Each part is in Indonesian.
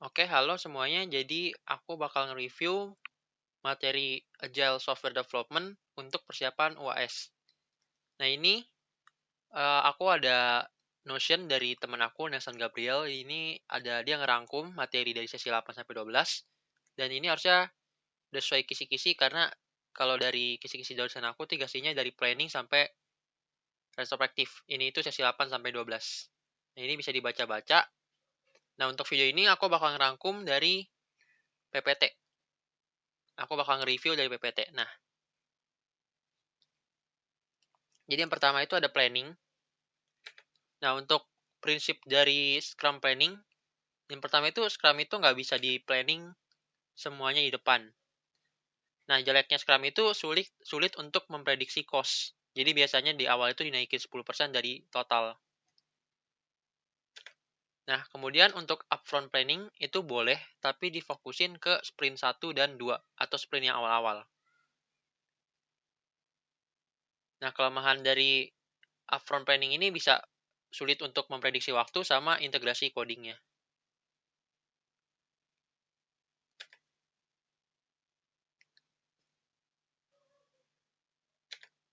Oke, halo semuanya. Jadi, aku bakal nge-review materi Agile Software Development untuk persiapan UAS. Nah, ini aku ada Notion dari teman aku, Nelson Gabriel. Ini ada dia ngerangkum materi dari sesi 8 sampai 12. Dan ini harusnya udah sesuai kisi-kisi karena kalau dari kisi-kisi dosen aku, dikasihnya dari planning sampai retrospektif. Ini itu sesi 8 sampai 12. Nah, ini bisa dibaca-baca. Nah, untuk video ini aku bakal ngerangkum dari PPT. Aku bakal nge-review dari PPT. Nah, jadi yang pertama itu ada planning. Nah, untuk prinsip dari Scrum Planning, yang pertama itu Scrum itu nggak bisa di-planning semuanya di depan. Nah, jeleknya Scrum itu sulit untuk memprediksi cost. Jadi biasanya di awal itu dinaikin 10% dari total. Nah, kemudian untuk upfront planning itu boleh, tapi difokusin ke sprint 1 dan 2, atau sprint yang awal-awal. Nah, kelemahan dari upfront planning ini bisa sulit untuk memprediksi waktu sama integrasi codingnya.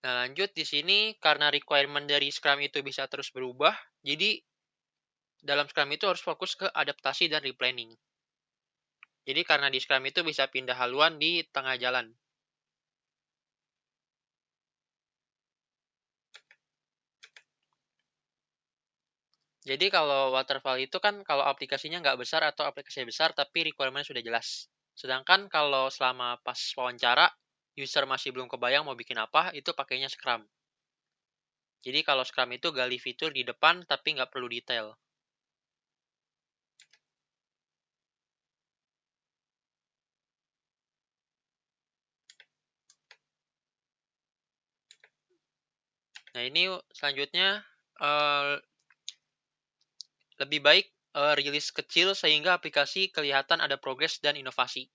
Nah, lanjut di sini karena requirement dari Scrum itu bisa terus berubah, jadi dalam Scrum itu harus fokus ke adaptasi dan replanning. Jadi karena di Scrum itu bisa pindah haluan di tengah jalan. Jadi kalau waterfall itu kan kalau aplikasinya nggak besar atau aplikasinya besar tapi requirement sudah jelas. Sedangkan kalau selama pas wawancara, user masih belum kebayang mau bikin apa, itu pakainya Scrum. Jadi kalau Scrum itu gali fitur di depan tapi nggak perlu detail. Nah ini selanjutnya eh, lebih baik rilis kecil sehingga aplikasi kelihatan ada progres dan inovasi.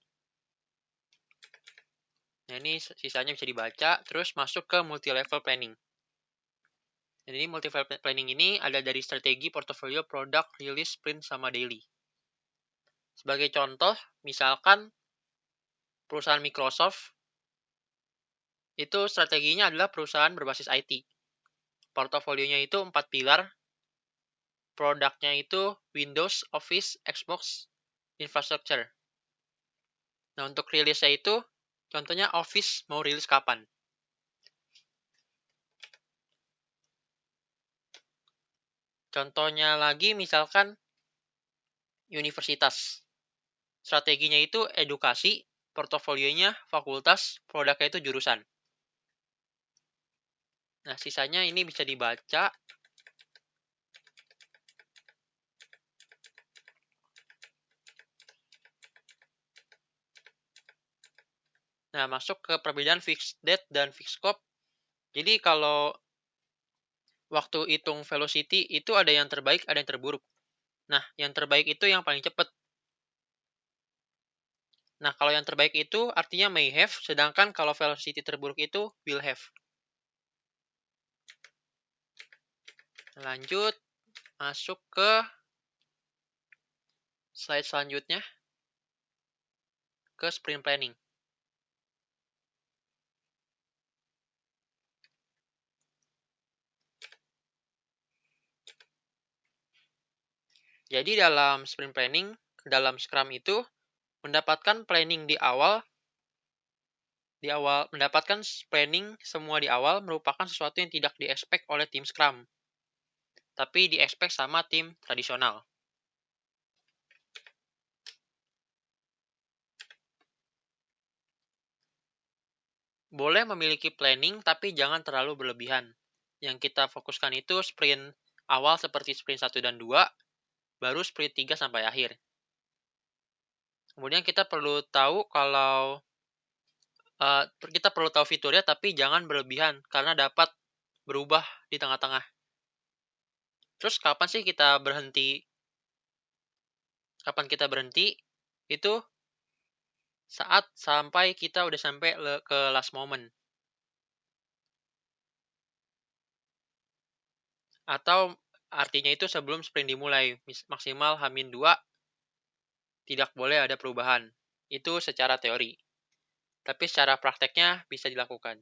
Nah, ini sisanya bisa dibaca, terus masuk ke multi-level planning. Jadi multi-level planning ini ada dari strategi, portfolio, produk, release, sprint, sama daily. Sebagai contoh, misalkan perusahaan Microsoft, itu strateginya adalah perusahaan berbasis IT. Portofolionya itu 4 pilar, produknya itu Windows, Office, Xbox, Infrastructure. Nah, untuk rilisnya itu, contohnya Office mau rilis kapan. Contohnya lagi misalkan universitas. Strateginya itu edukasi, portofolionya fakultas, produknya itu jurusan. Nah, sisanya ini bisa dibaca. Nah, masuk ke perbedaan fixed date dan fixed scope. Jadi kalau waktu hitung velocity itu ada yang terbaik, ada yang terburuk. Nah, yang terbaik itu yang paling cepat. Nah, kalau yang terbaik itu artinya may have, sedangkan kalau velocity terburuk itu will have. Lanjut, masuk ke slide selanjutnya, ke sprint planning. Jadi dalam sprint planning, dalam Scrum itu, mendapatkan planning mendapatkan planning semua di awal merupakan sesuatu yang tidak di-expect oleh tim Scrum, tapi di-expect sama tim tradisional. Boleh memiliki planning, tapi jangan terlalu berlebihan. Yang kita fokuskan itu sprint awal seperti sprint 1 dan 2, baru sprint 3 sampai akhir. Kemudian kita perlu tahu kita perlu tahu fiturnya, tapi jangan berlebihan, karena dapat berubah di tengah-tengah. Terus kapan sih kita berhenti? Kapan kita berhenti? Itu saat sampai kita udah sampai ke last moment. Atau artinya itu sebelum sprint dimulai, maksimal H-2 tidak boleh ada perubahan. Itu secara teori. Tapi secara prakteknya bisa dilakukan.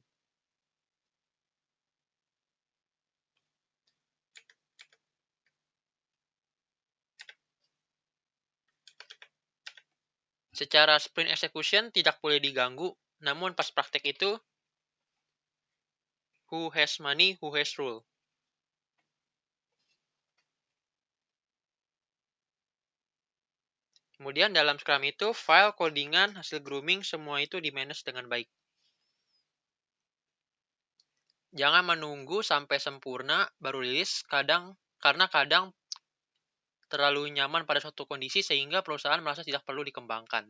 Secara sprint execution tidak boleh diganggu, namun pas praktek itu, who has money, who has rule. Kemudian dalam Scrum itu, file, codingan, hasil grooming, semua itu di-manage dengan baik. Jangan menunggu sampai sempurna baru rilis, karena kadang terlalu nyaman pada suatu kondisi sehingga perusahaan merasa tidak perlu dikembangkan.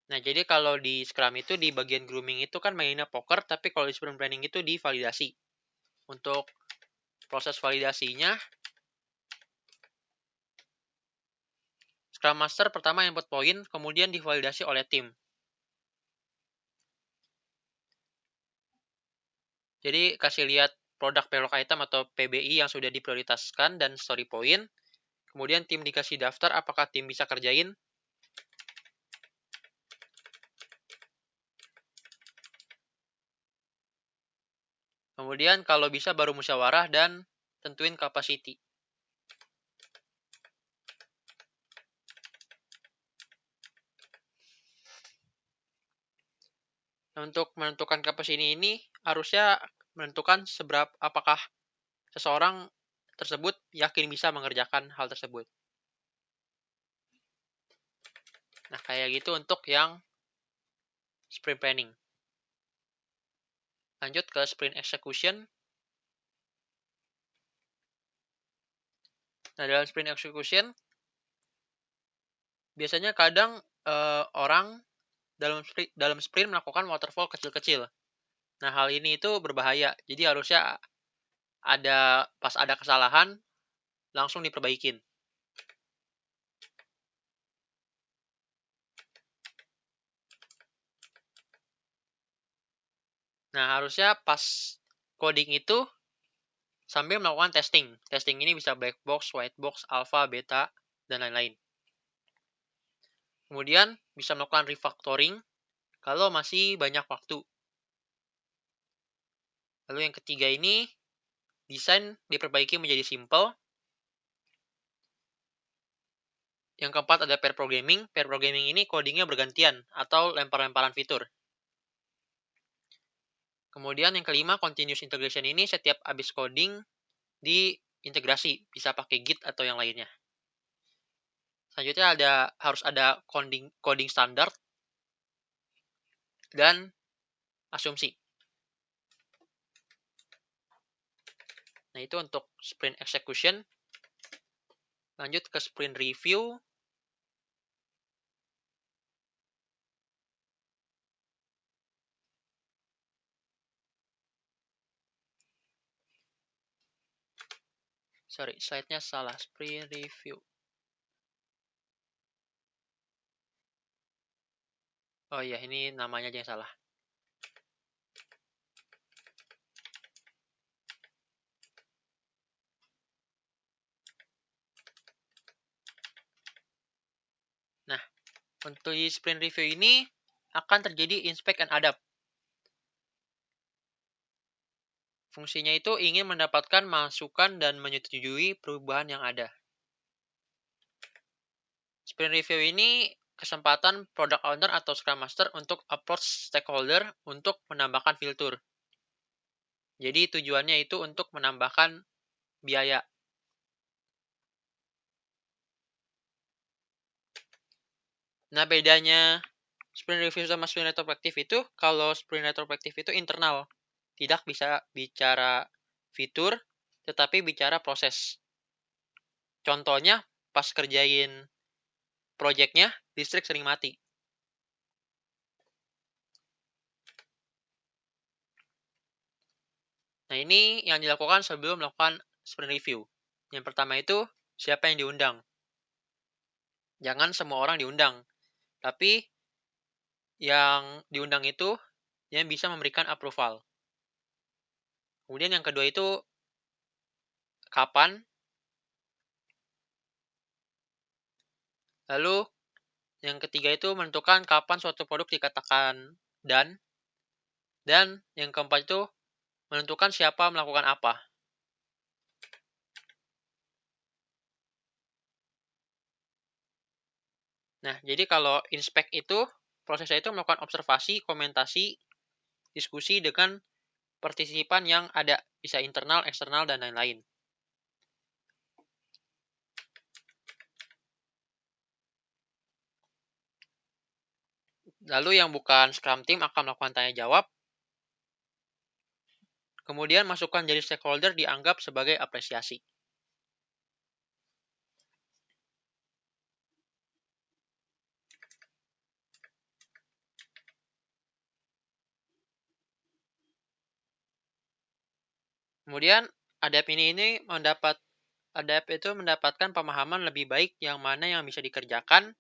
Nah, jadi kalau di Scrum itu di bagian grooming itu kan mainnya poker, tapi kalau di sprint planning itu di validasi. Untuk proses validasinya, Scrum Master pertama input poin, kemudian divalidasi oleh tim. Jadi kasih lihat produk belok item atau PBI yang sudah diprioritaskan dan story point. Kemudian tim dikasih daftar apakah tim bisa kerjain. Kemudian kalau bisa baru musyawarah dan tentuin capacity. Untuk menentukan capacity ini harusnya menentukan apakah seseorang tersebut yakin bisa mengerjakan hal tersebut. Nah, kayak gitu untuk yang sprint planning. Lanjut ke sprint execution. Nah, dalam sprint execution, biasanya kadang orang dalam sprint melakukan waterfall kecil-kecil. Nah, hal ini itu berbahaya. Jadi harusnya pas ada kesalahan, langsung diperbaikin. Nah, harusnya pas coding itu sambil melakukan testing. Testing ini bisa black box, white box, alpha, beta, dan lain-lain. Kemudian bisa melakukan refactoring kalau masih banyak waktu. Lalu yang ketiga ini, desain diperbaiki menjadi simple. Yang keempat ada pair programming. Pair programming ini codingnya bergantian atau lempar-lemparan fitur. Kemudian yang kelima, continuous integration ini setiap habis coding diintegrasi. Bisa pakai Git atau yang lainnya. Selanjutnya harus ada coding standar dan asumsi. Nah, itu untuk sprint execution. Lanjut ke sprint review. Sorry, slide-nya salah. Sprint review. Oh iya, ini namanya aja yang salah. Nah, untuk di sprint review ini akan terjadi inspect and adapt. Fungsinya itu ingin mendapatkan masukan dan menyetujui perubahan yang ada. Sprint review ini kesempatan product owner atau scrum master untuk approach stakeholder untuk menambahkan fitur. Jadi tujuannya itu untuk menambahkan biaya. Nah, bedanya sprint review sama sprint retrospective itu, kalau sprint retrospective itu internal. Tidak bisa bicara fitur, tetapi bicara proses. Contohnya, pas kerjain projectnya, listrik sering mati. Nah, ini yang dilakukan sebelum melakukan sprint review. Yang pertama itu, siapa yang diundang. jangan semua orang diundang, tapi yang diundang itu yang bisa memberikan approval. Kemudian yang kedua itu kapan, lalu yang ketiga itu menentukan kapan suatu produk dikatakan dan yang keempat itu menentukan siapa melakukan apa. Nah, jadi kalau inspect itu prosesnya itu melakukan observasi, komentasi, diskusi dengan partisipan yang ada, bisa internal, eksternal, dan lain-lain. Lalu yang bukan Scrum Team akan melakukan tanya jawab. Kemudian masukan dari stakeholder dianggap sebagai apresiasi. Kemudian Adapt ini Adapt itu mendapatkan pemahaman lebih baik yang mana yang bisa dikerjakan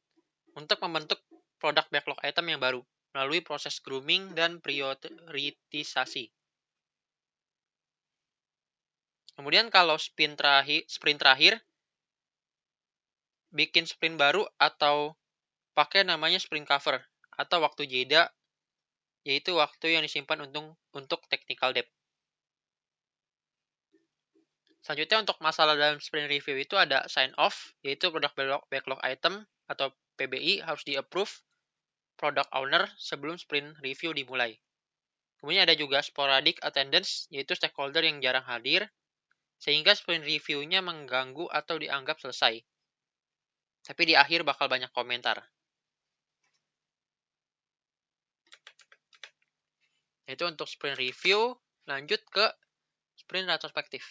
untuk membentuk produk backlog item yang baru melalui proses grooming dan prioritisasi. Kemudian kalau sprint terakhir bikin sprint baru atau pakai namanya sprint cover atau waktu jeda, yaitu waktu yang disimpan untuk technical debt. Selanjutnya untuk masalah dalam sprint review itu ada sign off, yaitu produk backlog item atau PBI harus di-approve product owner sebelum sprint review dimulai. Kemudian ada juga sporadic attendance, yaitu stakeholder yang jarang hadir, sehingga sprint review-nya mengganggu atau dianggap selesai. Tapi di akhir bakal banyak komentar. Itu untuk sprint review, lanjut ke sprint retrospektif.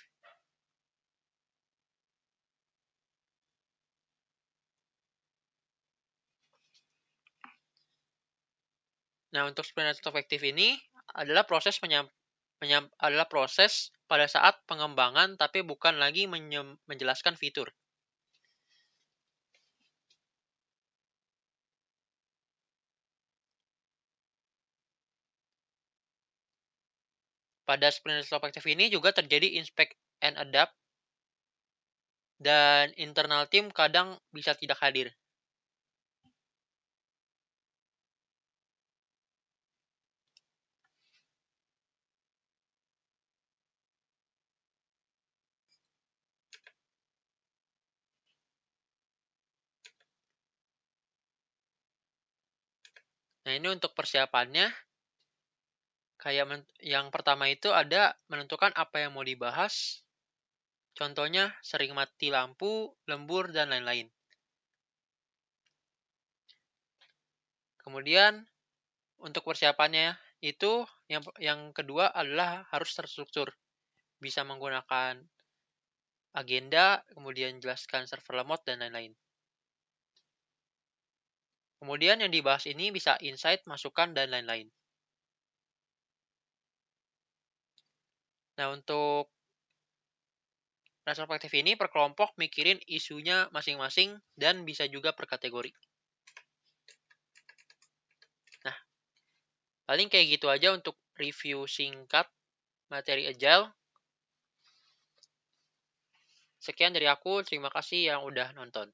Nah, untuk sprint retrospektif ini adalah proses pada saat pengembangan tapi bukan lagi menjelaskan fitur. Pada sprint retrospektif ini juga terjadi inspect and adapt dan internal team kadang bisa tidak hadir. Nah, ini untuk persiapannya, kayak yang pertama itu ada menentukan apa yang mau dibahas. Contohnya sering mati lampu, lembur, dan lain-lain. Kemudian untuk persiapannya itu yang kedua adalah harus terstruktur. Bisa menggunakan agenda, kemudian jelaskan server lemot, dan lain-lain. Kemudian yang dibahas ini bisa insight, masukan, dan lain-lain. Nah, untuk retrospektif ini per kelompok mikirin isunya masing-masing dan bisa juga per kategori. Nah, paling kayak gitu aja untuk review singkat materi Agile. Sekian dari aku, terima kasih yang udah nonton.